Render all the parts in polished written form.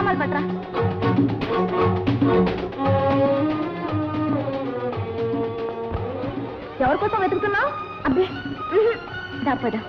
సామాన్ పట్రా. ఎవరి కోసం వెతుకుతున్నావు? అబ్బే దాపదా.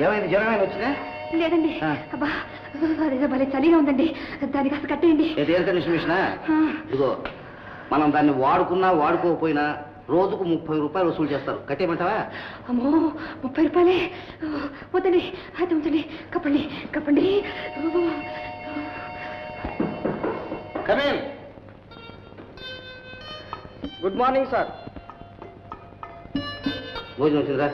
ఏమైంది? జ్వరం వచ్చినా? లేదండి. అబ్బా అదేదో భలే చలిగా ఉందండి, దానికి అసలు కట్టేయండి. Air condition మిషనా? ఇదిగో, మనం దాన్ని వాడుకున్నా వాడుకోకపోయినా రోజుకు 30 రూపాయలు వసూలు చేస్తారు. కట్టేయమంటావా? అమ్మో 30 రూపాయలే వద్దండి. అయితే ఉంచండి. కప్పండి కప్పండి. Good morning sir. భోజనం వచ్చిందిరా?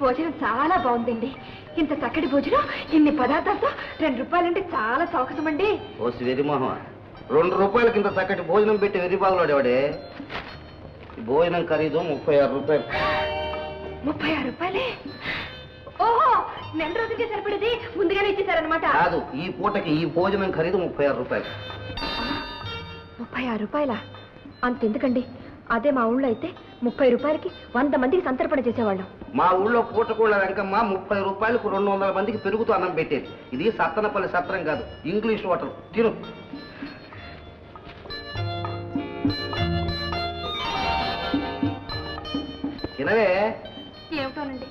భోజనం చాలా బాగుందండి. ఇంత చక్కటి భోజనం, ఇన్ని పదార్థాలతో 2 రూపాయలంటే చాలా చౌకసమండి. ఓ వెరిమోహం, 2 రూపాయలకి ఇంత చక్కటి భోజనం పెట్టి వెరిబాగులాడేవాడే. భోజనం ఖరీదు 36 రూపాయలు. 36 రూపాయలే? ఓహో, నెల రోజులకి సరిపడేది ముందుగానే ఇచ్చేసారనమాట. కాదు, ఈ పూటకి ఈ భోజనం ఖరీదు 36 రూపాయలు. 36 రూపాయల? అంతెందుకండి, అదే మా ఊళ్ళో అయితే 30 రూపాయలకి 100 మందికి సంతర్పణ చేసేవాళ్ళం. మా ఊళ్ళో పూటకూళ్ళ వెంకమ్మ 30 రూపాయలకు 200 మందికి పెరుగుతూ అన్నం పెట్టేది. ఇది సత్తనపల్లి సత్రం కాదు, ఇంగ్లీష్ హోటల్. తిను. తినవే. ఏమిటోనండి,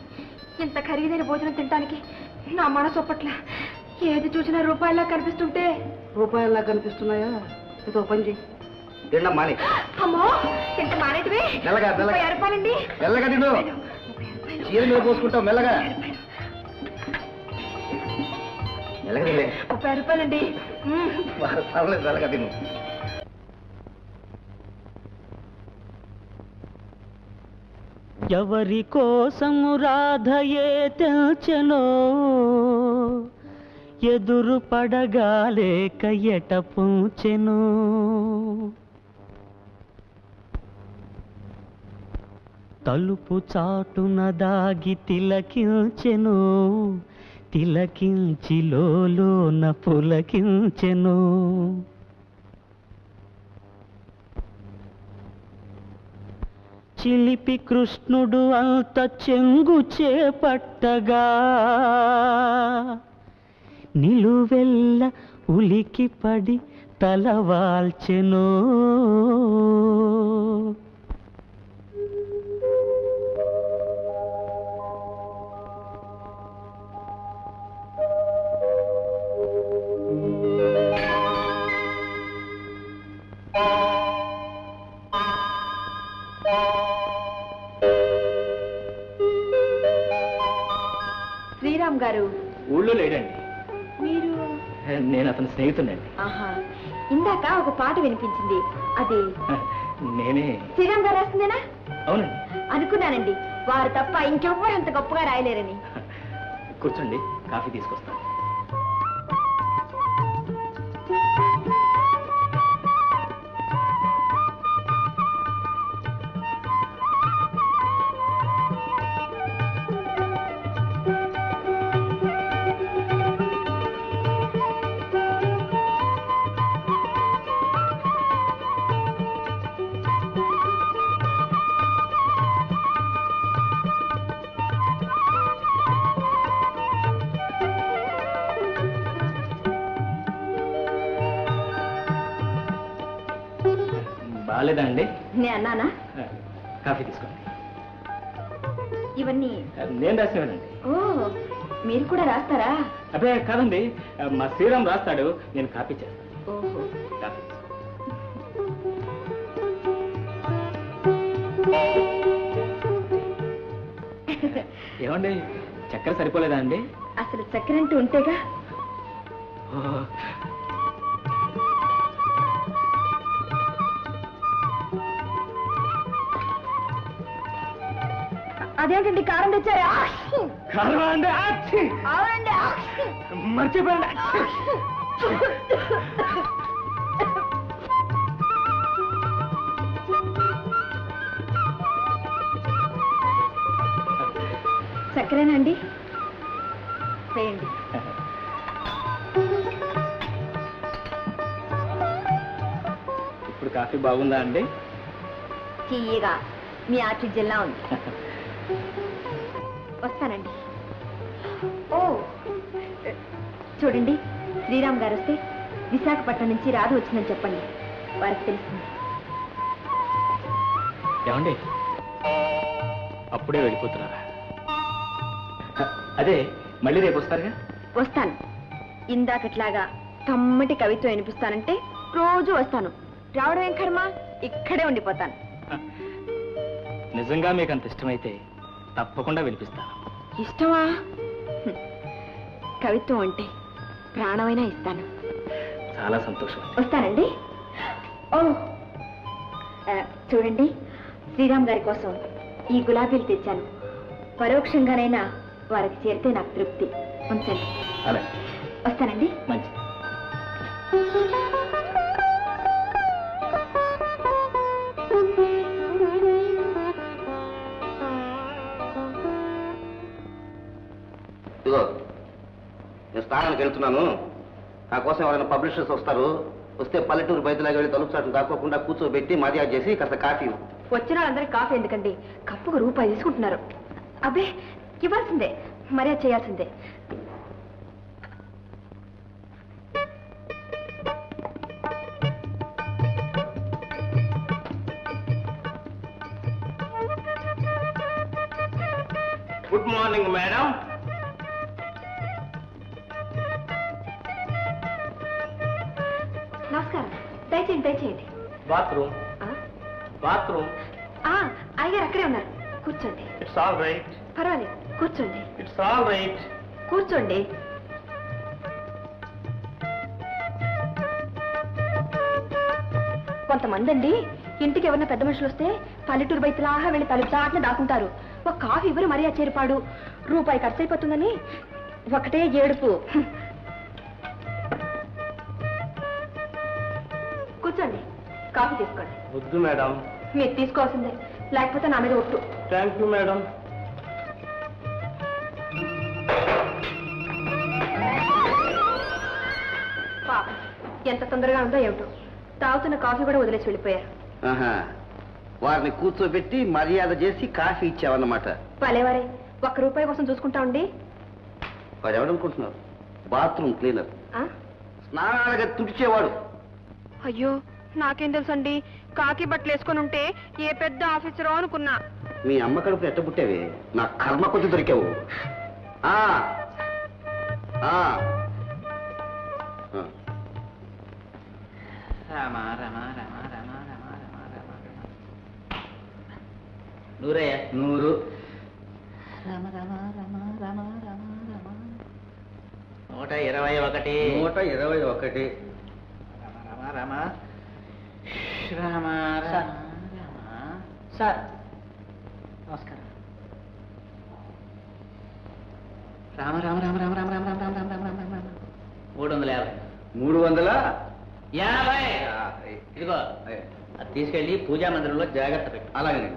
ఇంత ఖరీదైన భోజనం తినడానికి నా మనసు ఒప్పట్ల. ఏది చూసినా రూపాయల్లా కనిపిస్తుంటే. రూపాయల్లా కనిపిస్తున్నాయా? ఇదో పని చెయ్యి, తినడం మానే. అమ్మో, ఇంత మానేటివే? మెల్లగా 30 రూపాయలండి. మెల్లగా తిను. చీర మీద పోసుకుంటావు, మెల్లగా మెల్లగా తినే. 30 రూపాయలండి. పర్లేదు, మెల్లగా తిను. ఎవరి కోసము రాధయే తెల్చెనో, ఎదురు పడగాలేక ఎట పూచెను. తలుపు చాటున దాగి తిలకించెను, తిలకించి లోన పులకించెను. చిలిపి కృష్ణుడు అంత చెంగు చేపట్టగా, నిలువెల్ల ఉలికి పడి తలవాల్చెను. శ్రీరామ్ గారు ఊళ్ళో లేడండి. మీరు? నేను అతని స్నేహితుడండి. ఆహా, ఇందాక ఒక పాట వినిపించింది, అది నేనే. శ్రీరామ్ గారు రాసిందేనా? అవునండి. అనుకున్నానండి, వారు తప్ప ఇంకెవ్వరు అంత గొప్పగా రాయలేరని. కూర్చోండి, కాఫీ తీసుకొస్తాను. బాగాలేదా అండి? నేను అన్నానా? కాఫీ తీసుకోండి. ఇవన్నీ నేను రాసినవానండి. ఓ, మీరు కూడా రాస్తారా? అదే కాదండి, మా శ్రీరామ్ రాస్తాడు, నేను కాపీ చేస్తాను. ఓహో. కాఫీ ఏమండి, చక్కెర సరిపోలేదా అండి? అసలు చక్కెర అంటూ ఉంటేగా. అదేంటండి కారం తెచ్చారా? కారం అండి? అవునండి. మర్చిపోయండి. చక్కెరేనండి, వేయండి. ఇప్పుడు కాఫీ బాగుందా అండి? తీయగా మీ ఆర్టిజల్లా ఉంది. వస్తానండి. ఓ చూడండి, శ్రీరామ్ గారు వస్తే విశాఖపట్నం నుంచి రాధ వచ్చిందని చెప్పండి, వారికి తెలుస్తుంది. ఏమండి, అప్పుడే వెళ్ళిపోతున్నారా? అదే మళ్ళీ రేపు వస్తారుగా? వస్తాను. ఇందాకట్లాగా కమ్మటి కవిత్వం వినిపిస్తానంటే రోజు వస్తాను. రావడం ఏం కర్మ, ఇక్కడే ఉండిపోతాను. నిజంగా మీకు అంత ఇష్టమైతే తప్పకుండా వినిపిస్తాను. ఇష్టమా? కవిత్వం అంటే ప్రాణమైనా ఇస్తాను. చాలా సంతోషం. వస్తానండి. ఓ చూడండి, శ్రీరామ్ గారి కోసం ఈ గులాబీలు తెచ్చాను. పరోక్షంగానైనా వారికి చేరితే నాకు తృప్తి. ఉంచండి. అలాగే. వస్తానండి. మంచి. ఇదిగో, నేను స్నానానికి వెళ్తున్నాను. నా కోసం ఎవరైనా పబ్లిషర్స్ వస్తారు. వస్తే పల్లెటూరు బయటలాగా వెళ్ళి తలుపు చాటును దాక్కోకుండా కూర్చోబెట్టి మర్యాద చేసి కాస్త కాఫీ. వచ్చిన వాళ్ళందరికీ కాఫీ ఎందుకండి? కప్పుకు రూపాయి తీసుకుంటున్నారు. అబ్బే, ఇవ్వాల్సిందే, మర్యాద చేయాల్సిందే. Good morning madam. నమస్కారం. దయచేయండి, దయచేయండి. బాత్రూమ్. ఆ? బాత్రూమ్. అయ్యారు అక్కడే ఉన్నారు. కూర్చోండి. It's all right. పర్వాలేదు, కూర్చోండి. It's all right. కూర్చోండి. కొంతమంది అండి ఇంటికి ఎవరైనా పెద్ద మనుషులు వస్తే పల్లెటూరు బయటలాగా వెళ్ళి తలుపు చాటున దాకుంటారు. ఒక కాఫీ ఇవ్వరు మర్యాద చేరిపాడు. రూపాయి ఖర్చు అయిపోతుందని ఒకటే ఏడుపు. కూర్చోండి, కాఫీ తీసుకోండి. వద్దు మేడం. మీరు తీసుకోవాల్సిందే, లేకపోతే నా మీద ఒట్టు. Thank you madam. పాప ఎంత తొందరగా ఉందో ఏమిటో, తాగుతున్న కాఫీ కూడా వదిలేసి వెళ్ళిపోయారు. వారిని కూర్చోబెట్టి మర్యాద చేసి కాఫీ ఇచ్చావన్నమాట. పలేవారే, ₹1 కోసం చూసుకుంటా ఉండి. వాడు ఎవడనుకుంటున్నారు? బాత్రూమ్ క్లీనర్, ఆ? స్నానాలుగా తుడిచేవాడు. అయ్యో, నాకేం తెలుసండి, కాకి బట్టలు వేసుకొని ఉంటే ఏ పెద్ద ఆఫీసరో అనుకున్నా. మీ అమ్మ కడుపు ఎట్ట పుట్టావే, నా కర్మ కొద్ది దొరికావు. ఆ ఆ రామ రామ రామ రామ రామ రామ రామ నూరయ్య 100. రామ రామ రామ రామ రామ రామ 121 121. రామ రామ రామ రామ రామ రామ. సార్ నమస్కారం. రామ రామ రామ రామ రామ రామ రామ రామ రామ రామ రామ రామ 350. 350. ఇదిగో అది తీసుకెళ్ళి పూజా మందిరంలో జాగ్రత్త పెట్టు. అలాగే.